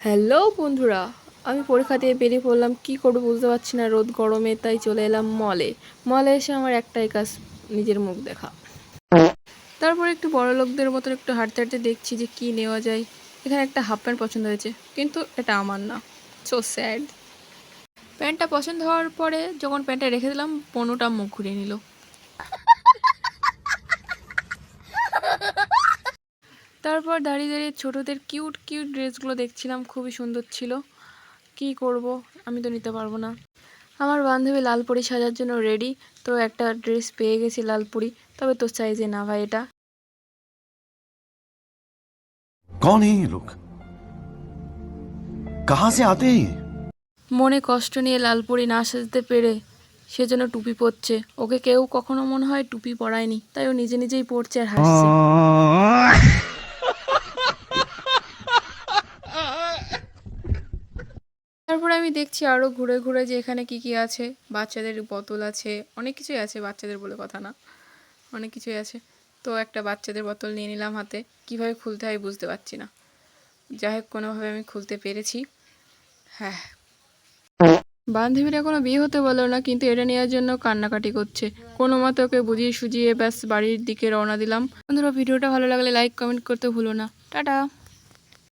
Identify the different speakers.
Speaker 1: Hello বন্ধুরা, আমি পরীক্ষা দিয়ে বেরিয়ে পড়লাম। কি করবো বুঝতে পারছি না, রোদ গরমে, তাই চলে এলাম মলে। মলে এসে আমার একটাই কাজ, নিজের মুখ দেখা। তারপর একটু বড় লোকদের মতন একটু হাঁটতে হাঁটতে দেখছি যে কি নেওয়া যায়। এখানে একটা হাফ প্যান্ট পছন্দ হয়েছে, কিন্তু এটা আমার না। So sad. প্যান্টটা পছন্দ হওয়ার পরে যখন প্যান্টটা রেখে দিলাম, পনুটা মুখ ঘুরিয়ে নিল। তারপর দাঁড়িয়ে দাঁড়িয়ে ছোটদের কিউট কিউট ড্রেসগুলো দেখছিলাম, খুবই সুন্দর ছিল। কি করব, আমি তো নিতে পারবো না। আমার বান্ধবী লাল পরি সাজার জন্য রেডি, তো একটা ড্রেস পেয়ে গেছি লাল পরি, তবে তোর সাইজে না ভাই এটা।
Speaker 2: कौन है ये लोग? कहां से आते हैं ये?
Speaker 1: মনে কষ্ট নিয়ে লাল পরি না সাজতে পেরে সেজন্য টুপি পরছে। ওকে কেউ কখনো মনে হয় টুপি পরায়নি, তাই ও নিজে নিজেই পরছে আর হাসছে। তারপরে আমি দেখছি আরও ঘুরে ঘুরে যে এখানে কি কি আছে। বাচ্চাদের বোতল আছে, অনেক কিছুই আছে, বাচ্চাদের বলে কথা না, অনেক কিছুই আছে। তো একটা বাচ্চাদের বোতল নিয়ে নিলাম হাতে। কিভাবে খুলতে হয় বুঝতে পারছি না, যাই হোক কোনোভাবে আমি খুলতে পেরেছি। হ্যাঁ, বান্ধবীর এখনো বিয়ে হতে বললো না, কিন্তু এটা নেওয়ার জন্য কান্নাকাটি করছে। কোনো মতে ওকে বুঝিয়ে সুঝিয়ে ব্যাস বাড়ির দিকে রওনা দিলাম। বন্ধুরা, ভিডিওটা ভালো লাগলে লাইক কমেন্ট করতে ভুলো না। টাটা।